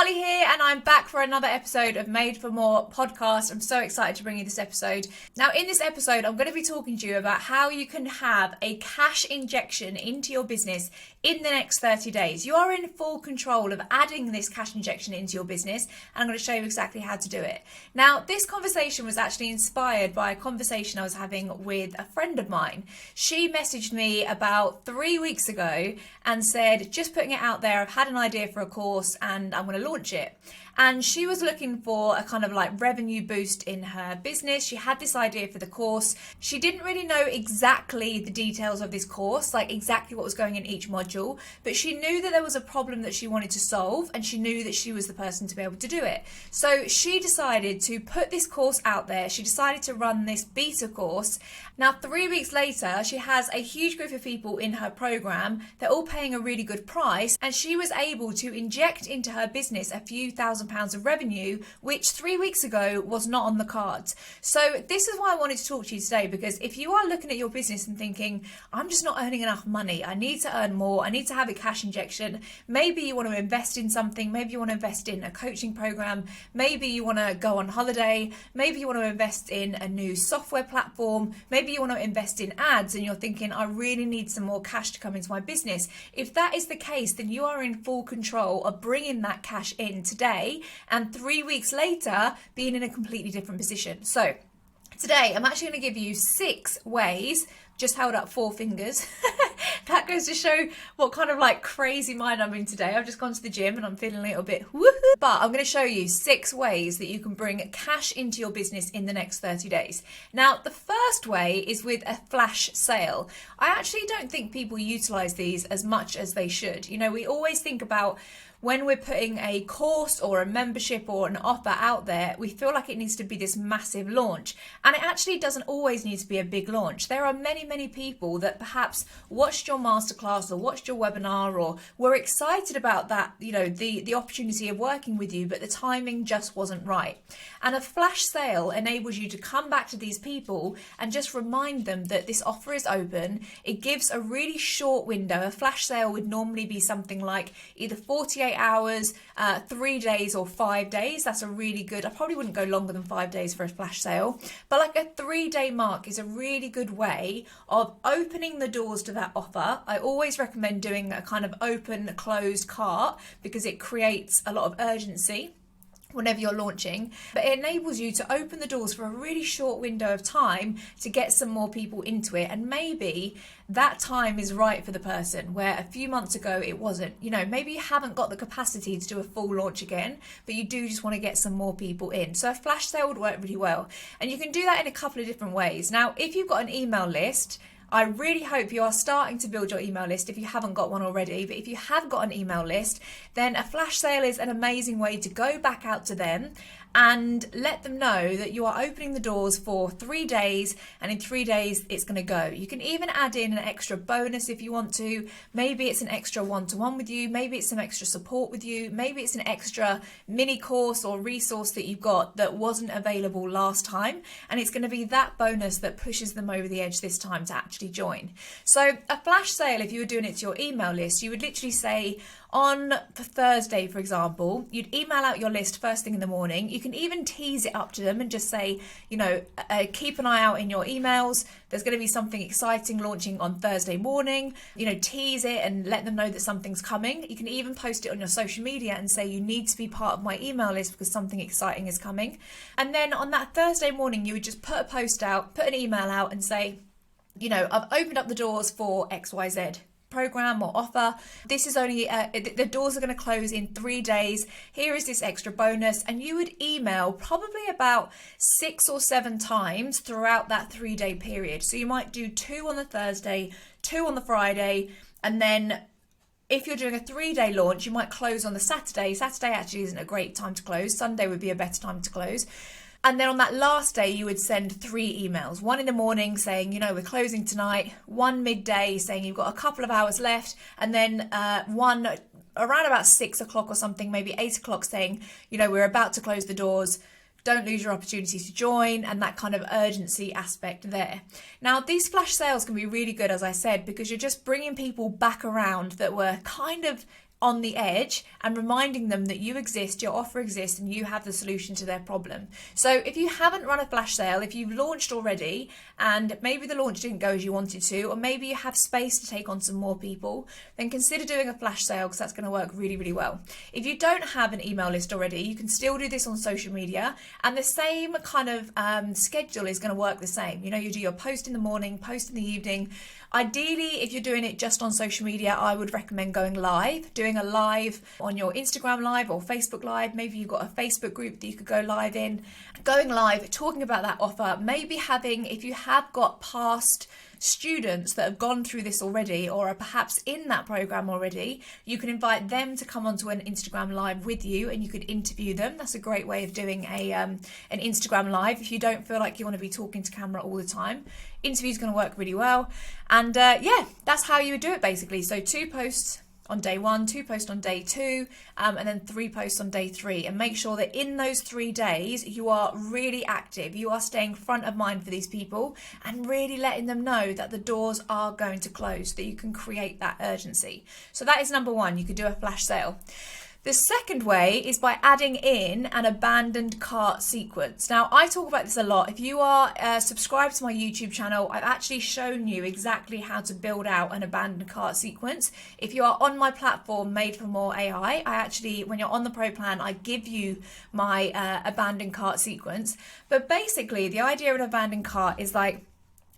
Harley here, and I'm back for another episode of Made for More podcast. I'm so excited to bring you this episode. Now, in this episode, I'm going to be talking to you about how you can have a cash injection into your business in the next 30 days. You are in full control of adding this cash injection into your business, and I'm going to show you exactly how to do it. Now, this conversation was actually inspired by a conversation I was having with a friend of mine. She messaged me about 3 weeks ago and said, just putting it out there, I've had an idea for a course and I'm going to launch it. And she was looking for a kind of like revenue boost in her business. She had this idea for the course. She didn't really know exactly the details of this course, like exactly what was going in each module, but she knew that there was a problem that she wanted to solve, and she knew that she was the person to be able to do it. So she decided to put this course out there. She decided to run this beta course. Now, 3 weeks later, she has a huge group of people in her program. They're all paying a really good price, and she was able to inject into her business a few £1,000s of revenue, which 3 weeks ago was not on the cards. So this is why I wanted to talk to you today, because if you are looking at your business and thinking, I'm just not earning enough money, I need to earn more, I need to have a cash injection, maybe you want to invest in something, maybe you want to invest in a coaching program, maybe you want to go on holiday, maybe you want to invest in a new software platform, maybe you want to invest in ads, and you're thinking, I really need some more cash to come into my business. If that is the case, then you are in full control of bringing that cash in today, and 3 weeks later being in a completely different position. So today I'm actually going to give you 6 ways. Just held up 4 fingers. That goes to show what kind of like crazy mind I'm in today. I've just gone to the gym and I'm feeling a little bit woohoo. But I'm going to show you 6 ways that you can bring cash into your business in the next 30 days. Now, the first way is with a flash sale. I actually don't think people utilize these as much as they should. You know, we always think about when we're putting a course or a membership or an offer out there, we feel like it needs to be this massive launch. And it actually doesn't always need to be a big launch. There are many people that perhaps watched your masterclass or watched your webinar or were excited about that, you know, the opportunity of working with you, but the timing just wasn't right. And a flash sale enables you to come back to these people and just remind them that this offer is open. It gives a really short window. A flash sale would normally be something like either 48 hours, 3 days or 5 days. That's a really good, I probably wouldn't go longer than 5 days for a flash sale, but like a 3-day mark is a really good way of opening the doors to that offer. I always recommend doing a kind of open closed cart because it creates a lot of urgency whenever you're launching, but it enables you to open the doors for a really short window of time to get some more people into it. And maybe that time is right for the person where a few months ago it wasn't. You know, maybe you haven't got the capacity to do a full launch again, but you do just want to get some more people in. So a flash sale would work really well. And you can do that in a couple of different ways. Now, if you've got an email list, I really hope you are starting to build your email list if you haven't got one already. But if you have got an email list, then a flash sale is an amazing way to go back out to them and let them know that you are opening the doors for 3 days, and in 3 days it's going to go. You can even add in an extra bonus if you want to. Maybe it's an extra one-to-one with you, maybe it's some extra support with you, maybe it's an extra mini course or resource that you've got that wasn't available last time, and it's going to be that bonus that pushes them over the edge this time to actually join. So a flash sale, if you were doing it to your email list, you would literally say, on Thursday, for example, you'd email out your list first thing in the morning. You can even tease it up to them and just say, you know, keep an eye out in your emails. There's going to be something exciting launching on Thursday morning. You know, tease it and let them know that something's coming. You can even post it on your social media and say, you need to be part of my email list because something exciting is coming. And then on that Thursday morning, you would just put a post out, put an email out and say, you know, I've opened up the doors for XYZ program or offer. This is only the doors are going to close in 3 days. Here is this extra bonus, and you would email probably about 6 or 7 times throughout that 3-day period. So you might do 2 on the Thursday, 2 on the Friday, and then if you're doing a 3-day launch, you might close on the Saturday. Saturday actually isn't a great time to close. Sunday would be a better time to close. And then on that last day, you would send 3 emails. 1 in the morning saying, you know, we're closing tonight. 1 midday saying you've got a couple of hours left. And then 1 around about 6 o'clock or something, maybe 8 o'clock saying, you know, we're about to close the doors. Don't lose your opportunity to join, and that kind of urgency aspect there. Now, these flash sales can be really good, as I said, because you're just bringing people back around that were kind of on the edge and reminding them that you exist, your offer exists, and you have the solution to their problem. So if you haven't run a flash sale, if you've launched already and maybe the launch didn't go as you wanted to, or maybe you have space to take on some more people, then consider doing a flash sale, because that's going to work really, really well. If you don't have an email list already, you can still do this on social media, and the same kind of schedule is going to work the same. You do your post in the morning, post in the evening. Ideally, if you're doing it just on social media, I would recommend going live, doing a live on your Instagram live or Facebook live. Maybe you've got a Facebook group that you could go live in. Going live, talking about that offer, maybe if you have got past students that have gone through this already or are perhaps in that program already, you can invite them to come onto an Instagram live with you and you could interview them. That's a great way of doing an Instagram live if you don't feel like you want to be talking to camera all the time. Interview's going to work really well. And that's how you would do it basically. So 2 posts on day 1, 2 posts on day 2, and then 3 posts on day 3. And make sure that in those 3 days, you are really active. You are staying front of mind for these people and really letting them know that the doors are going to close, that you can create that urgency. So that is number 1. You could do a flash sale. The second way is by adding in an abandoned cart sequence. Now, I talk about this a lot. If you are subscribed to my YouTube channel, I've actually shown you exactly how to build out an abandoned cart sequence. If you are on my platform, Made for More AI, when you're on the Pro plan, I give you my abandoned cart sequence. But basically, the idea of an abandoned cart is like,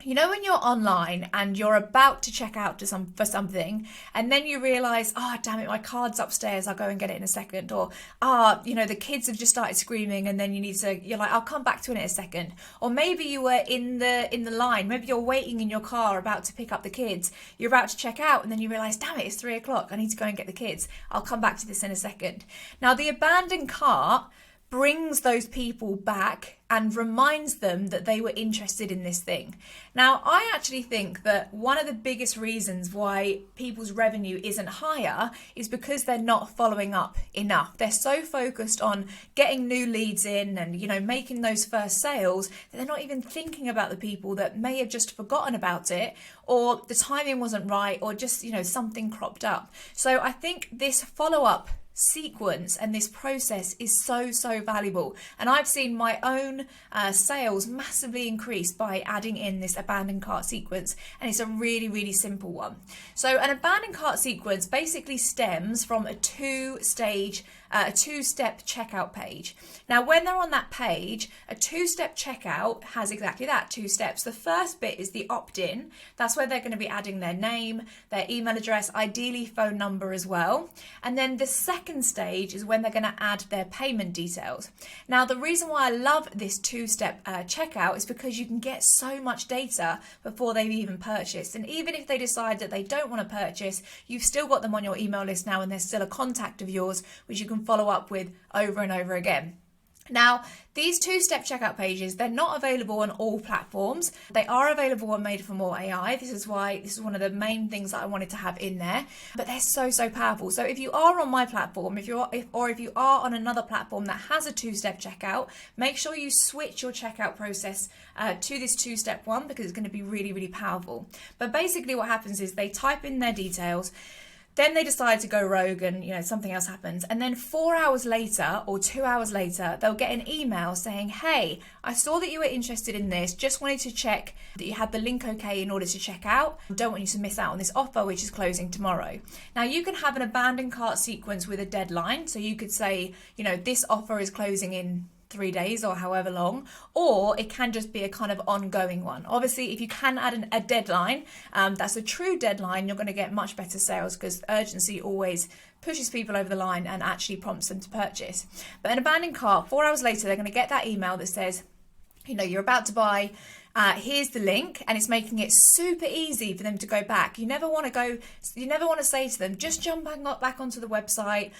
when you're online and you're about to check out for something, and then you realise, damn it, my card's upstairs, I'll go and get it in a second. Or, the kids have just started screaming, and then you're like, I'll come back to it in a second. Or maybe you were in the line, maybe you're waiting in your car about to pick up the kids. You're about to check out, and then you realise, damn it, it's 3 o'clock, I need to go and get the kids. I'll come back to this in a second. Now, the abandoned cart brings those people back and reminds them that they were interested in this thing. Now, I actually think that one of the biggest reasons why people's revenue isn't higher is because they're not following up enough. They're so focused on getting new leads in and, making those first sales that they're not even thinking about the people that may have just forgotten about it, or the timing wasn't right, or just, something cropped up. So I think this follow-up sequence and this process is so valuable, and I've seen my own sales massively increase by adding in this abandoned cart sequence, and it's a really simple one. So an abandoned cart sequence basically stems from a two-step checkout page. Now, when they're on that page, a 2-step checkout has exactly that, 2 steps. The first bit is the opt-in. That's where they're going to be adding their name, their email address, ideally phone number as well. And then the second stage is when they're going to add their payment details. Now, the reason why I love this 2-step checkout is because you can get so much data before they've even purchased. And even if they decide that they don't want to purchase, you've still got them on your email list now, and they're still a contact of yours, which you can follow up with over and over again. Now, these 2-step checkout pages, they're not available on all platforms. They are available on Made for More AI. This is one of the main things that I wanted to have in there, but they're so powerful. So if you are on my platform, if you are on another platform that has a 2-step checkout, make sure you switch your checkout process to this 2-step one, because it's going to be really powerful. But basically what happens is they type in their details, then they decide to go rogue and, something else happens. And then 4 hours later or 2 hours later, they'll get an email saying, hey, I saw that you were interested in this. Just wanted to check that you had the link okay in order to check out. Don't want you to miss out on this offer, which is closing tomorrow. Now, you can have an abandoned cart sequence with a deadline. So you could say, this offer is closing in 3 days or however long, or it can just be a kind of ongoing one. Obviously, if you can add a deadline, that's a true deadline, you're going to get much better sales, because urgency always pushes people over the line and actually prompts them to purchase. But an abandoned cart, 4 hours later, they're going to get that email that says, you're about to buy, here's the link, and it's making it super easy for them to go back. You never want to say to them, just jump back onto the website,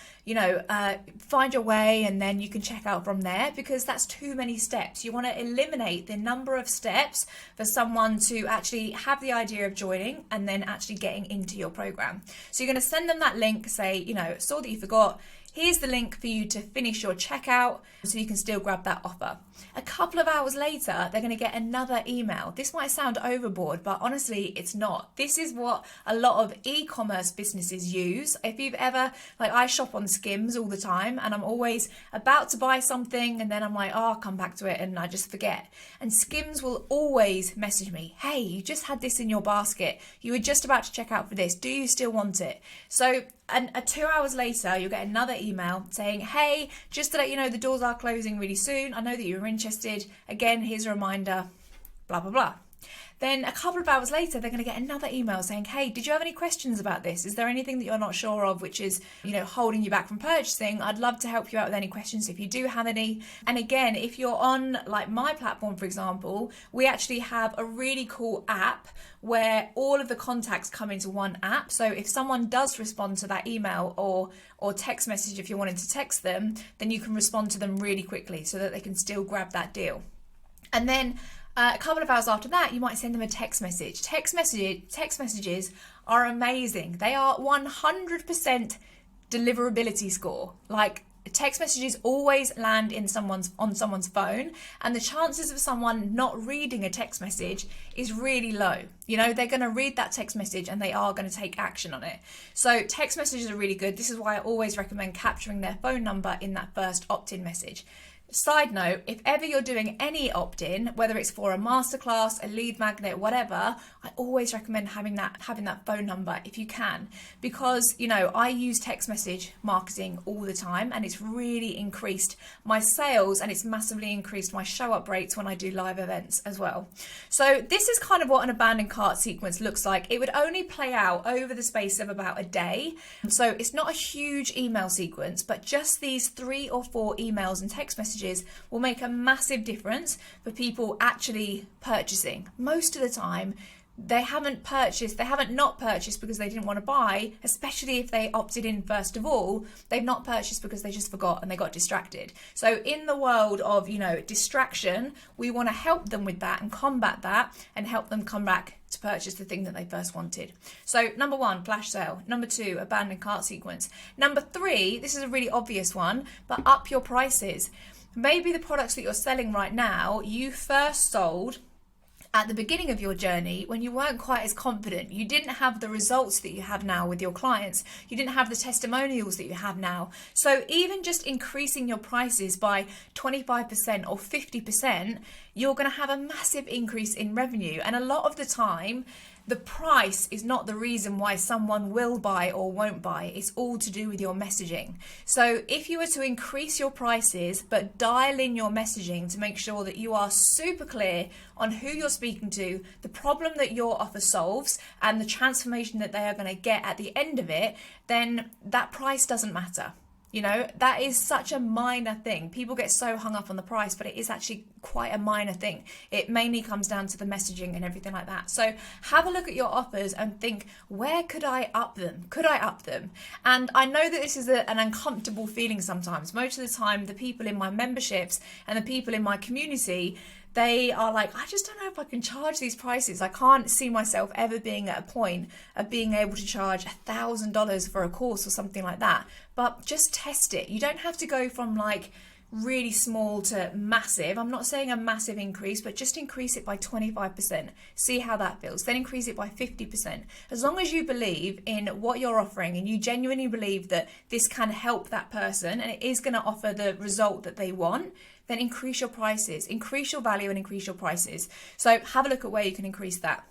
find your way, and then you can check out from there, because that's too many steps. You want to eliminate the number of steps for someone to actually have the idea of joining and then actually getting into your program. So you're going to send them that link, say, saw that you forgot. Here's the link for you to finish your checkout so you can still grab that offer. A couple of hours later, they're going to get another email. This might sound overboard, but honestly, it's not. This is what a lot of e-commerce businesses use. If you've ever, like I shop on Skims all the time and I'm always about to buy something and then I'm like, oh, I'll come back to it and I just forget. And Skims will always message me, hey, you just had this in your basket. You were just about to check out for this. Do you still want it? So 2 hours later, you'll get another email saying, hey, just to let you know, the doors are closing really soon. I know that you were interested. Again, here's a reminder, blah, blah, blah. Then a couple of hours later, they're going to get another email saying, hey, did you have any questions about this? Is there anything that you're not sure of, which is, holding you back from purchasing? I'd love to help you out with any questions if you do have any. And again, if you're on like my platform, for example, we actually have a really cool app where all of the contacts come into one app. So if someone does respond to that email or text message, if you're wanting to text them, then you can respond to them really quickly so that they can still grab that deal. And then a couple of hours after that, you might send them a text message. Text messages are amazing. They are 100% deliverability score. Like, text messages always land on someone's phone, and the chances of someone not reading a text message is really low. They're going to read that text message and they are going to take action on it. So text messages are really good. This is why I always recommend capturing their phone number in that first opt-in message. Side note, if ever you're doing any opt-in, whether it's for a masterclass, a lead magnet, whatever, I always recommend having that phone number if you can, because I use text message marketing all the time and it's really increased my sales and it's massively increased my show up rates when I do live events as well. So this is kind of what an abandoned cart sequence looks like. It would only play out over the space of about a day. So it's not a huge email sequence, but just these 3 or 4 emails and text messages will make a massive difference for people actually purchasing. Most of the time, they haven't not purchased because they didn't want to buy, especially if they opted in first of all. They've not purchased because they just forgot and they got distracted. So in the world of, distraction, we want to help them with that and combat that and help them come back to purchase the thing that they first wanted. So number 1, flash sale. Number 2, abandoned cart sequence. Number 3, this is a really obvious one, but up your prices. Maybe the products that you're selling right now, you first sold at the beginning of your journey when you weren't quite as confident. You didn't have the results that you have now with your clients. You didn't have the testimonials that you have now. So even just increasing your prices by 25% or 50%, you're going to have a massive increase in revenue. And a lot of the time, the price is not the reason why someone will buy or won't buy. It's all to do with your messaging. So if you were to increase your prices, but dial in your messaging to make sure that you are super clear on who you're speaking to, the problem that your offer solves, and the transformation that they are going to get at the end of it, then that price doesn't matter. That is such a minor thing. People get so hung up on the price, but it is actually quite a minor thing. It mainly comes down to the messaging and everything like that. So have a look at your offers and think, where could I up them? Could I up them? And I know that this is an uncomfortable feeling sometimes. Most of the time, the people in my memberships and the people in my community, they are like, I just don't know if I can charge these prices. I can't see myself ever being at a point of being able to charge $1,000 for a course or something like that. But just test it. You don't have to go from like really small to massive. I'm not saying a massive increase, but just increase it by 25%. See how that feels. Then increase it by 50%. As long as you believe in what you're offering and you genuinely believe that this can help that person and it is going to offer the result that they want, then increase your prices, increase your value and increase your prices. So have a look at where you can increase that.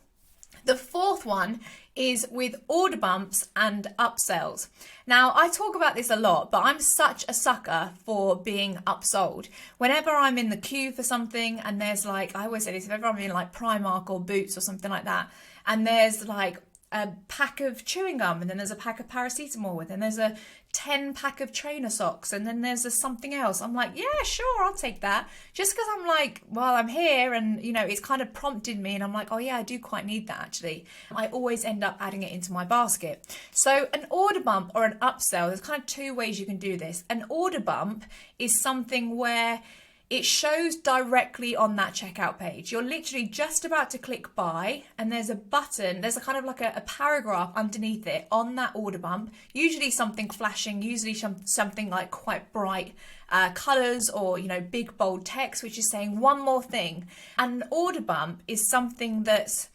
The 4th one is with order bumps and upsells. Now, I talk about this a lot, but I'm such a sucker for being upsold. Whenever I'm in the queue for something and there's like, I always say this, if ever I'm in like Primark or Boots or something like that, and there's like a pack of chewing gum, and then there's a pack of paracetamol, and then there's a 10 pack of trainer socks, and then there's a something else. I'm like, yeah, sure, I'll take that. Just because I'm like, well, I'm here, and it's kind of prompted me, and I'm like, oh yeah, I do quite need that actually. I always end up adding it into my basket. So an order bump or an upsell, there's kind of 2 ways you can do this. An order bump is something where it shows directly on that checkout page. You're literally just about to click buy, and there's a button, there's a kind of like a paragraph underneath it on that order bump, usually something flashing, usually something like quite bright colors, or big bold text which is saying one more thing. And an order bump is something that's,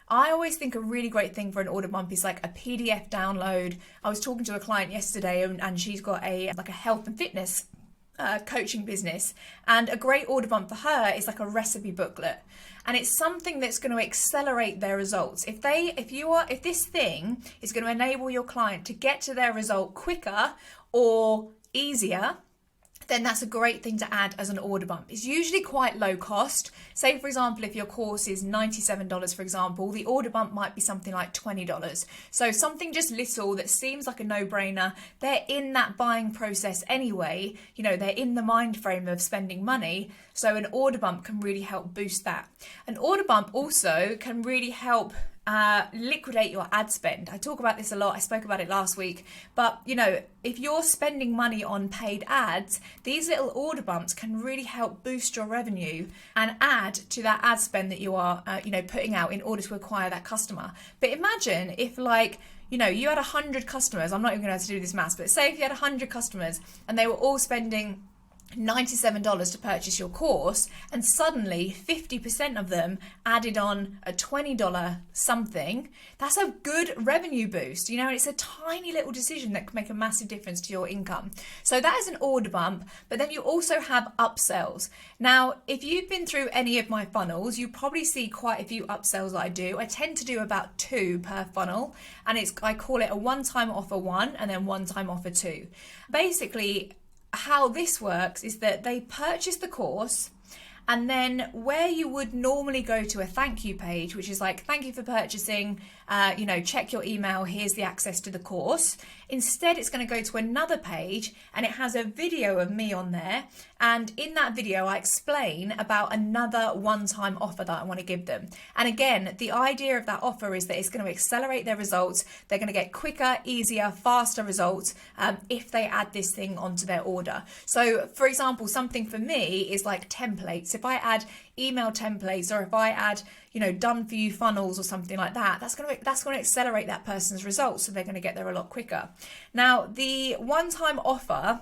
I always think a really great thing for an order bump is like a PDF download. I was talking to a client yesterday, and she's got a health and fitness coaching business, and a great order bump for her is like a recipe booklet, and it's something that's going to accelerate their results. If this thing is going to enable your client to get to their result quicker or easier, then that's a great thing to add as an order bump. It's usually quite low cost. Say, for example, if your course is $97, for example, the order bump might be something like $20. So something just little that seems like a no-brainer. They're in that buying process anyway. They're in the mind frame of spending money. So an order bump can really help boost that. An order bump also can really help liquidate your ad spend. I talk about this a lot. I spoke about it last week. But, if you're spending money on paid ads, these little order bumps can really help boost your revenue and add to that ad spend that you are, putting out in order to acquire that customer. But imagine if you had 100 customers. I'm not even going to have to do this maths, but say if you had 100 customers and they were all spending $97 to purchase your course, and suddenly 50% of them added on a $20 something. That's a good revenue boost, and it's a tiny little decision that can make a massive difference to your income. So that is an order bump. But then you also have upsells. Now, if you've been through any of my funnels, you probably see quite a few upsells that I do. I tend to do about 2 per funnel, and I call it a one-time offer 1 and then one-time offer 2. Basically, how this works is that they purchase the course, and then where you would normally go to a thank you page, which is like, thank you for purchasing, check your email, here's the access to the course. Instead, it's going to go to another page, and it has a video of me on there. And in that video, I explain about another one-time offer that I want to give them. And again, the idea of that offer is that it's going to accelerate their results. They're going to get quicker, easier, faster results if they add this thing onto their order. So, for example, something for me is like templates. If I add email templates, or if I add done for you funnels or something like that, that's going to accelerate that person's results, so they're going to get there a lot quicker. Now, the one-time offer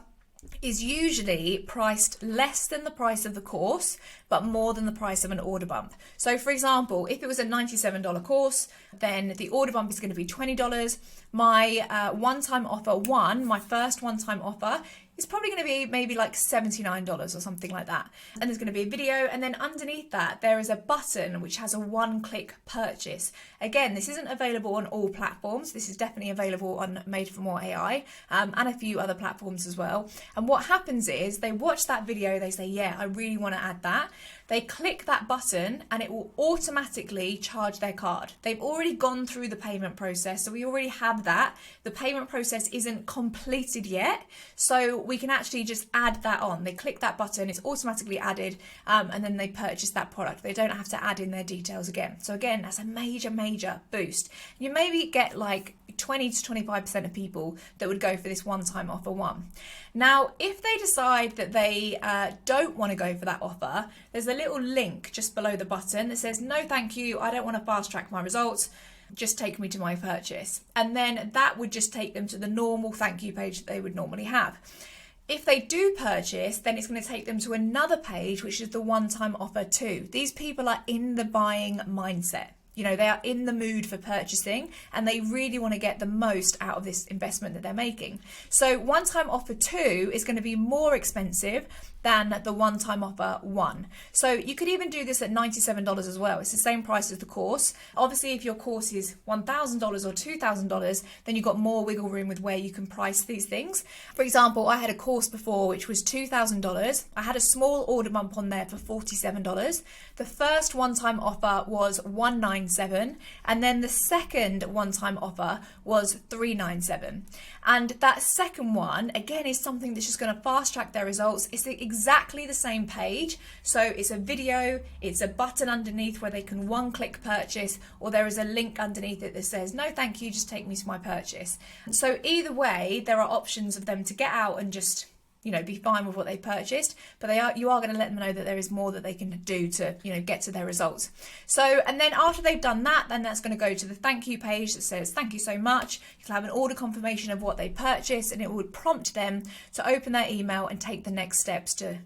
is usually priced less than the price of the course, but more than the price of an order bump. So, for example, if it was a $97 course, then the order bump is going to be $20. My one-time offer 1, my first one-time offer, is probably going to be maybe like $79 or something like that. And there's going to be a video, and then underneath that there is a button which has a one-click purchase. Again, this isn't available on all platforms. This is definitely available on Made for More AI and a few other platforms as well. And what happens is they watch that video, they say, yeah, I really want to add that. They click that button and it will automatically charge their card. They've already gone through the payment process, so we already have that. The payment process isn't completed yet, so we can actually just add that on. They click that button, it's automatically added, and then they purchase that product. They don't have to add in their details again. So again, that's a major boost. You maybe get like 20 to 25% of people that would go for this one-time offer 1. Now, if they decide that they don't want to go for that offer, there's a little link just below the button that says, no thank you, I don't want to fast track my results, just take me to my purchase. And then that would just take them to the normal thank you page that they would normally have. If they do purchase, then it's going to take them to another page, which is the one-time offer 2. These people are in the buying mindset. They are in the mood for purchasing, and they really want to get the most out of this investment that they're making. So one-time offer 2 is going to be more expensive than the one-time offer 1. So you could even do this at $97 as well. It's the same price as the course. Obviously, if your course is $1,000 or $2,000, then you've got more wiggle room with where you can price these things. For example, I had a course before which was $2,000. I had a small order bump on there for $47. The first one-time offer was $197, and then the second one-time offer was $397. And that second one, again, is something that's just going to fast track their results. It's exactly the same page. So it's a video, it's a button underneath where they can one-click purchase, or there is a link underneath it that says, no, thank you, just take me to my purchase. So either way, there are options of them to get out and just be fine with what they purchased, but you are going to let them know that there is more that they can do to, get to their results. So, and then after they've done that, then that's going to go to the thank you page that says, thank you so much. You'll have an order confirmation of what they purchased, and it would prompt them to open their email and take the next steps to,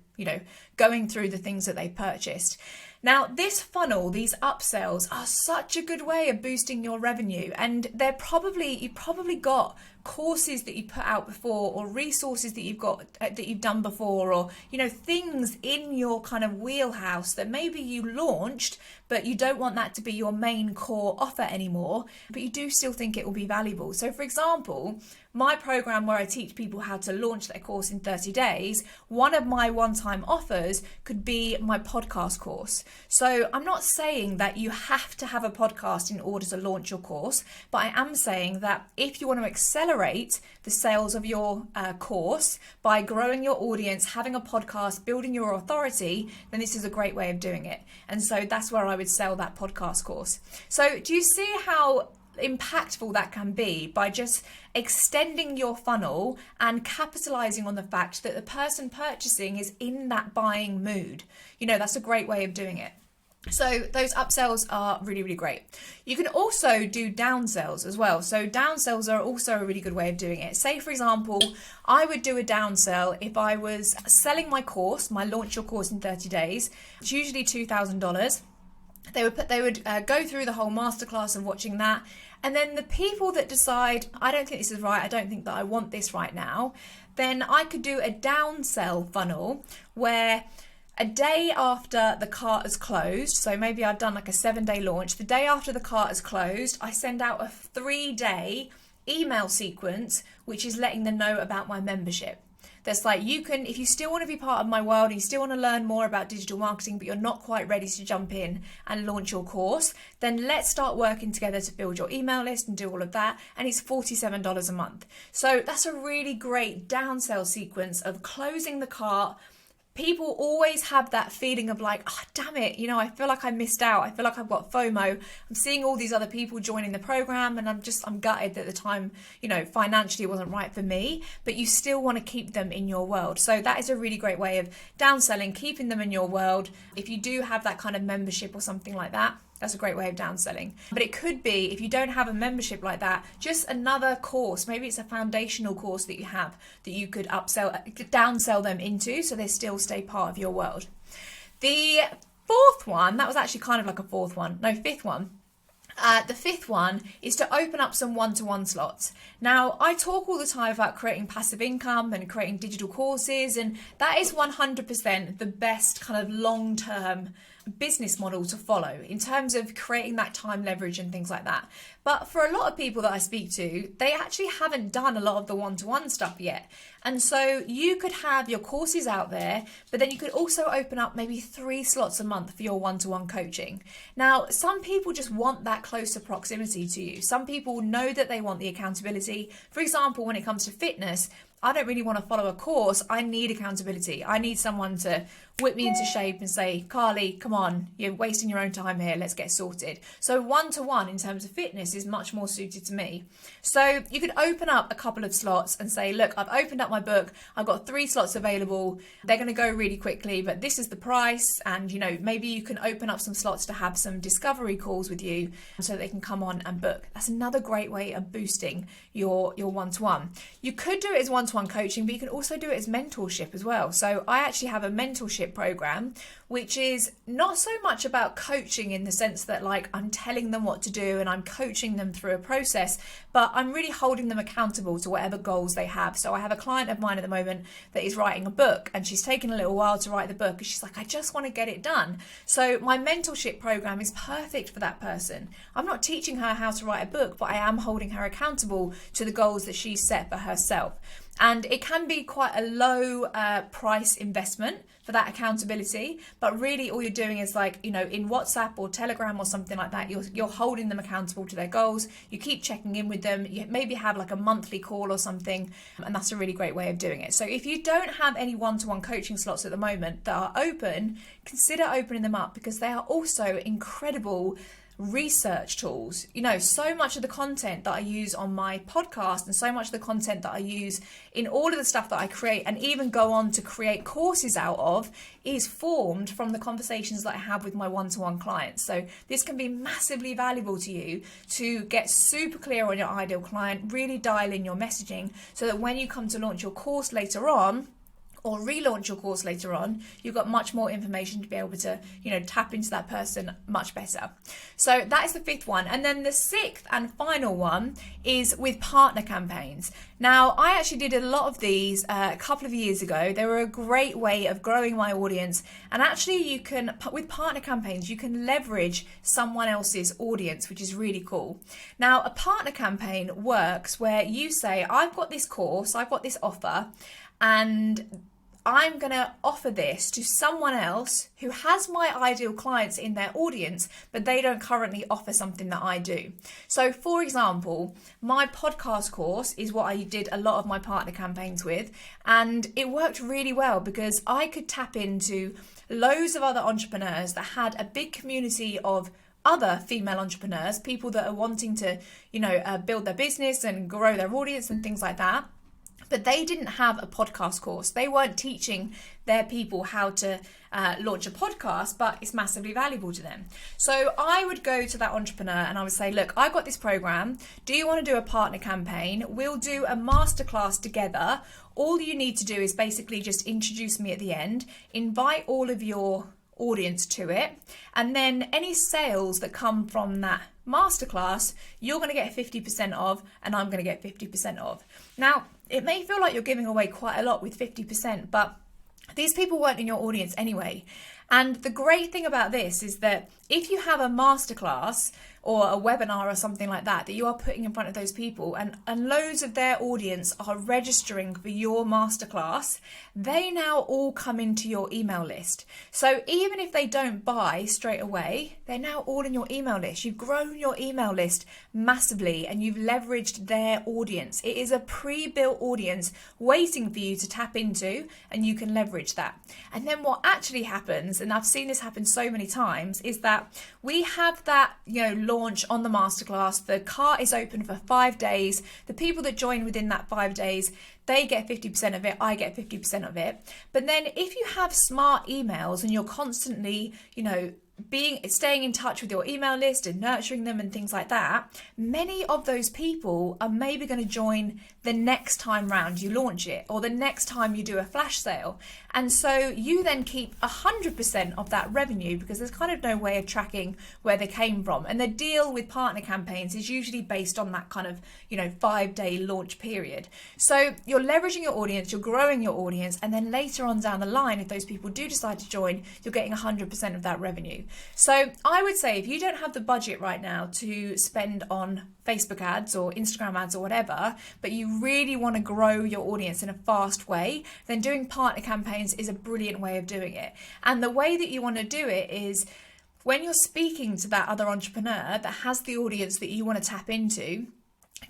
going through the things that they purchased. Now, this funnel, these upsells are such a good way of boosting your revenue, and you've probably got courses that you put out before, or resources that you've done before, or things in your kind of wheelhouse that maybe you launched, but you don't want that to be your main core offer anymore, but you do still think it will be valuable. So for example, my program where I teach people how to launch their course in 30 days, one of my one-time offers could be my podcast course. So I'm not saying that you have to have a podcast in order to launch your course, but I am saying that if you want to accelerate the sales of your course by growing your audience, having a podcast, building your authority, then this is a great way of doing it. And so that's where I would sell that podcast course. So do you see how impactful that can be by just extending your funnel and capitalizing on the fact that the person purchasing is in that buying mood? That's a great way of doing it. So those upsells are really, really great. You can also do downsells as well. So downsells are also a really good way of doing it. Say, for example, I would do a downsell if I was selling my course, my Launch Your Course in 30 days. It's usually $2,000. They would go through the whole masterclass of watching that. And then the people that decide, I don't think this is right, I don't think that I want this right now, then I could do a downsell funnel where a day after the cart is closed, so maybe I've done like a 7-day launch, the day after the cart is closed, I send out a 3-day email sequence, which is letting them know about my membership. That's like, if you still want to be part of my world, and you still want to learn more about digital marketing, but you're not quite ready to jump in and launch your course, then let's start working together to build your email list and do all of that. And it's $47 a month. So that's a really great downsell sequence of closing the cart. People always have that feeling of like, oh, damn it, I feel like I missed out. I feel like I've got FOMO. I'm seeing all these other people joining the program, and I'm gutted that the time, financially wasn't right for me, but you still want to keep them in your world. So that is a really great way of downselling, keeping them in your world. If you do have that kind of membership or something like that, that's a great way of downselling. But it could be, if you don't have a membership like that, just another course. Maybe it's a foundational course that you have that you could downsell them into, so they still stay part of your world. The fourth one, that was actually kind of like a fourth one. No, fifth one. The fifth one is to open up some one-to-one slots. Now, I talk all the time about creating passive income and creating digital courses, and that is 100% the best kind of long-term business model to follow in terms of creating that time leverage and things like that. But for a lot of people that I speak to, they actually haven't done a lot of the one-to-one stuff yet. And so you could have your courses out there, but then you could also open up maybe 3 slots a month for your one-to-one coaching. Now, some people just want that closer proximity to you. Some people know that they want the accountability. For example, when it comes to fitness, I don't really want to follow a course. I need accountability. I need someone to whip me into shape and say, Carly, come on, you're wasting your own time here. Let's get sorted. So one-to-one in terms of fitness is much more suited to me. So you could open up a couple of slots and say, look, I've opened up my book. I've got 3 slots available. They're going to go really quickly, but this is the price. And, maybe you can open up some slots to have some discovery calls with you so they can come on and book. That's another great way of boosting your one-to-one. You could do it as one-to-one coaching, but you can also do it as mentorship as well. So I actually have a mentorship program, which is not so much about coaching in the sense that like I'm telling them what to do and I'm coaching them through a process, but I'm really holding them accountable to whatever goals they have. So I have a client of mine at the moment that is writing a book, and she's taken a little while to write the book, and she's like, I just want to get it done. So my mentorship program is perfect for that person. I'm not teaching her how to write a book, but I am holding her accountable to the goals that she's set for herself. And it can be quite a low price investment for that accountability, but really all you're doing is like, in WhatsApp or Telegram or something like that, you're holding them accountable to their goals. You keep checking in with them. You maybe have like a monthly call or something, and that's a really great way of doing it. So if you don't have any one-to-one coaching slots at the moment that are open, consider opening them up, because they are also incredible research tools. So much of the content that I use on my podcast and so much of the content that I use in all of the stuff that I create and even go on to create courses out of is formed from the conversations that I have with my one-to-one clients. So this can be massively valuable to you to get super clear on your ideal client, really dial in your messaging so that when you come to launch your course later on, or relaunch your course later on, you've got much more information to be able to, tap into that person much better. So that is the fifth one. And then the sixth and final one is with partner campaigns. Now, I actually did a lot of these a couple of years ago. They were a great way of growing my audience. And actually with partner campaigns, you can leverage someone else's audience, which is really cool. Now, a partner campaign works where you say, I've got this course, I've got this offer, and I'm going to offer this to someone else who has my ideal clients in their audience, but they don't currently offer something that I do. So for example, my podcast course is what I did a lot of my partner campaigns with, and it worked really well because I could tap into loads of other entrepreneurs that had a big community of other female entrepreneurs, people that are wanting to, build their business and grow their audience and things like that. But they didn't have a podcast course. They weren't teaching their people how to launch a podcast, but it's massively valuable to them. So I would go to that entrepreneur and I would say, look, I got this program. Do you want to do a partner campaign? We'll do a masterclass together. All you need to do is basically just introduce me at the end, invite all of your audience to it, and then any sales that come from that masterclass, you're going to get 50% of, and I'm going to get 50% of. Now, it may feel like you're giving away quite a lot with 50%, but these people weren't in your audience anyway. And the great thing about this is that if you have a masterclass or a webinar or something like that you are putting in front of those people and loads of their audience are registering for your masterclass, they now all come into your email list. So even if they don't buy straight away, they're now all in your email list. You've grown your email list massively and you've leveraged their audience. It is a pre-built audience waiting for you to tap into, and you can leverage that. And then what actually happens, and I've seen this happen so many times, is that we have that, launch on the masterclass. The cart is open for 5 days. The people that join within that 5 days, they get 50% of it, I get 50% of it. But then if you have smart emails and you're constantly, staying in touch with your email list and nurturing them and things like that, many of those people are maybe going to join the next time round you launch it, or the next time you do a flash sale. And so you then keep 100% of that revenue because there's kind of no way of tracking where they came from. And the deal with partner campaigns is usually based on that kind of, 5-day launch period. So you're leveraging your audience, you're growing your audience, and then later on down the line, if those people do decide to join, you're getting 100% of that revenue. So I would say if you don't have the budget right now to spend on Facebook ads or Instagram ads or whatever, but you really want to grow your audience in a fast way, then doing partner campaigns is a brilliant way of doing it. And the way that you want to do it is when you're speaking to that other entrepreneur that has the audience that you want to tap into,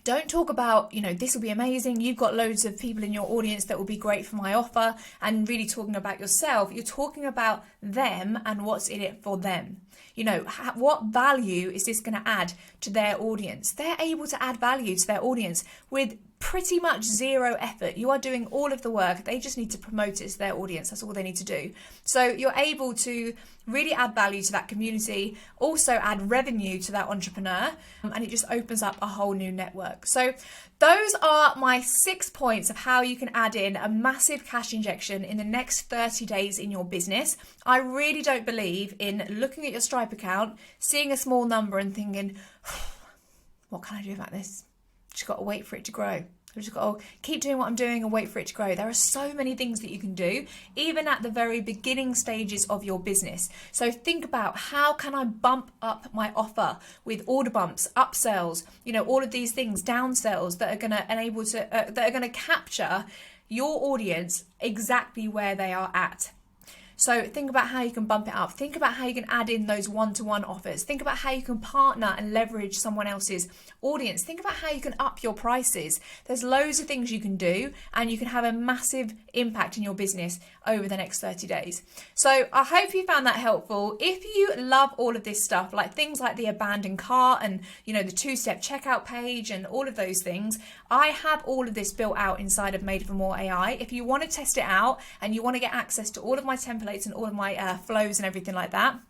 don't talk about, this will be amazing, you've got loads of people in your audience that will be great for my offer, and really talking about yourself. You're talking about them and what's in it for them. What value is this going to add to their audience? They're able to add value to their audience with pretty much zero effort. You are doing all of the work. They just need to promote it to their audience. That's all they need to do. So you're able to really add value to that community, also add revenue to that entrepreneur, and it just opens up a whole new network. So those are my 6 points of how you can add in a massive cash injection in the next 30 days in your business. I really don't believe in looking at your Stripe account, seeing a small number and thinking, what can I do about this? Just got to wait for it to grow. I've just got to keep doing what I'm doing and wait for it to grow. There are so many things that you can do, even at the very beginning stages of your business. So think about, how can I bump up my offer with order bumps, upsells, all of these things, downsells that are going to enable to that are going to capture your audience exactly where they are at. So think about how you can bump it up. Think about how you can add in those one-to-one offers. Think about how you can partner and leverage someone else's audience. Think about how you can up your prices. There's loads of things you can do, and you can have a massive impact in your business over the next 30 days. So I hope you found that helpful. If you love all of this stuff, like things like the abandoned cart and, you know, the two-step checkout page and all of those things, I have all of this built out inside of Made for More AI. If you want to test it out and you want to get access to all of my templates and all of my flows and everything like that,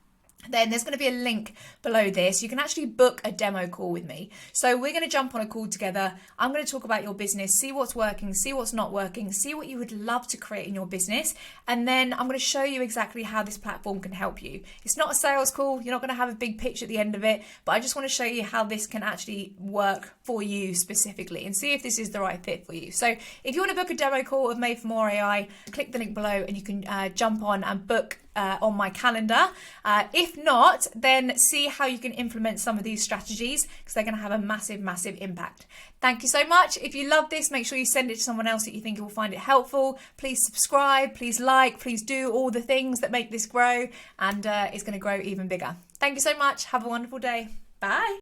then there's going to be a link below this. You can actually book a demo call with me. So we're going to jump on a call together. I'm going to talk about your business, see what's working, see what's not working, see what you would love to create in your business. And then I'm going to show you exactly how this platform can help you. It's not a sales call. You're not going to have a big pitch at the end of it, but I just want to show you how this can actually work for you specifically and see if this is the right fit for you. So if you want to book a demo call of Made for More AI, click the link below and you can jump on and book on my calendar. If not, then see how you can implement some of these strategies, because they're going to have a massive, massive impact. Thank you so much. If you love this, make sure you send it to someone else that you think will find it helpful. Please subscribe, please like, please do all the things that make this grow, and it's going to grow even bigger. Thank you so much. Have a wonderful day. Bye.